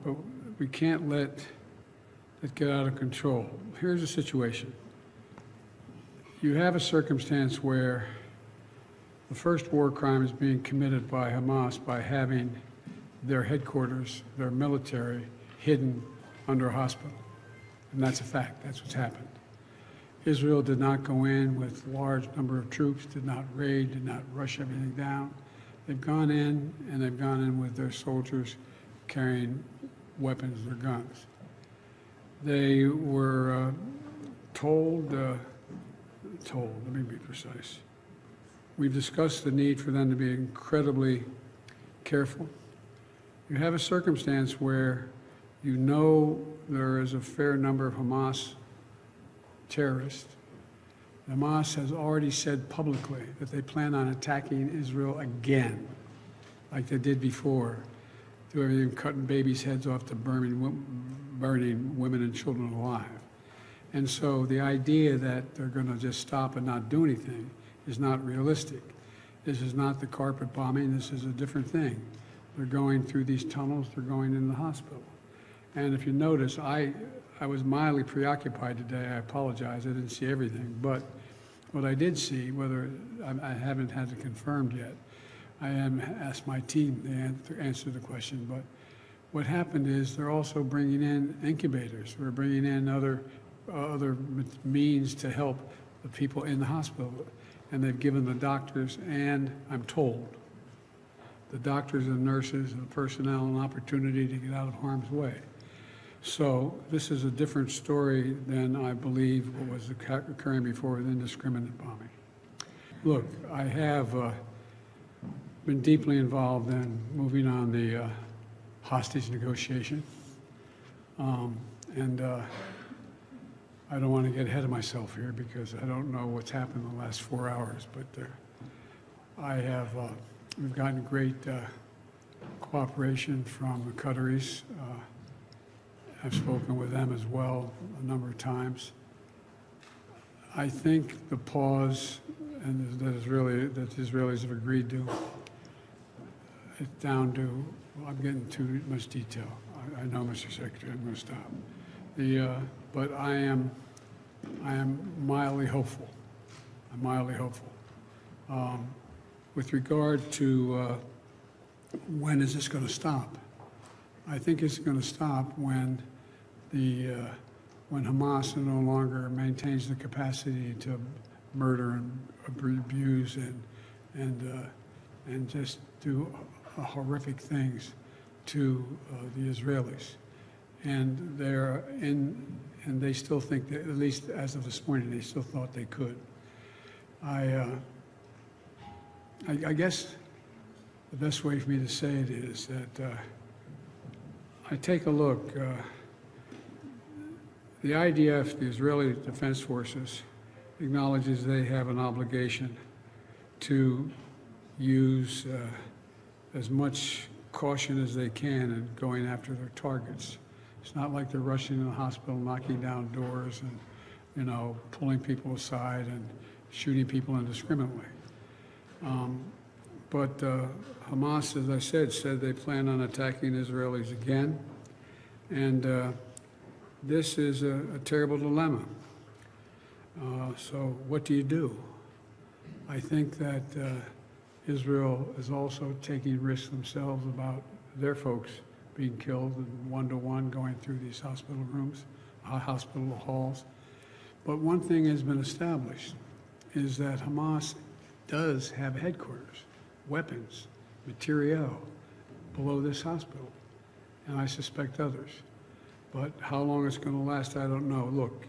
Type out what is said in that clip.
but we can't let it get out of control. Here's the situation. You have a circumstance where the first war crime is being committed by Hamas by having their headquarters, their military, hidden under a hospital. And that's a fact. That's what's happened. Israel did not go in with a large number of troops, did not raid, did not rush everything down. They've gone in, and they've gone in with their soldiers carrying weapons or guns. They were told, let me be precise. We've discussed the need for them to be incredibly careful. You have a circumstance where you know there is a fair number of Hamas terrorists. Hamas has already said publicly that they plan on attacking Israel again, like they did before, do everything cutting babies' heads off to burning women and children alive. And so the idea that they're going to just stop and not do anything is not realistic. This is not the carpet bombing. This is a different thing. They're going through these tunnels. They're going in the hospital. And if you notice, I was mildly preoccupied today. I apologize. I didn't see everything. But what I did see, whether I haven't had it confirmed yet, I am asked my team to answer the question. But what happened is they're also bringing in incubators. We're bringing in other means to help the people in the hospital. And they've given the doctors and, I'm told, the doctors and nurses and the personnel an opportunity to get out of harm's way. So this is a different story than I believe what was occurring before with indiscriminate bombing. Look, I have been deeply involved in moving on the hostage negotiation. I don't want to get ahead of myself here because I don't know what's happened in the last 4 hours, but we've gotten great cooperation from the Qataris. I've spoken with them as well a number of times. I think the pause and that the Israelis have agreed to, it's down to, well, I'm getting too much detail. I know, Mr. Secretary, I'm going to stop. But I am mildly hopeful. I'm mildly hopeful. With regard to when is this going to stop? I think it's going to stop when Hamas no longer maintains the capacity to murder and abuse and just do horrific things to the Israelis. And they still think that, at least as of this morning, they still thought they could. I guess the best way for me to say it is that I take a look. The IDF, the Israeli Defense Forces, acknowledges they have an obligation to use as much caution as they can in going after their targets. It's not like they're rushing in the hospital, knocking down doors and, pulling people aside and shooting people indiscriminately. But Hamas, as I said they plan on attacking Israelis again. And this is a terrible dilemma. So what do you do? I think that Israel is also taking risks themselves about their folks being killed and one-to-one going through these hospital rooms, hospital halls. But one thing has been established is that Hamas does have headquarters, weapons, materiel below this hospital, and I suspect others. But how long it's going to last, I don't know. Look,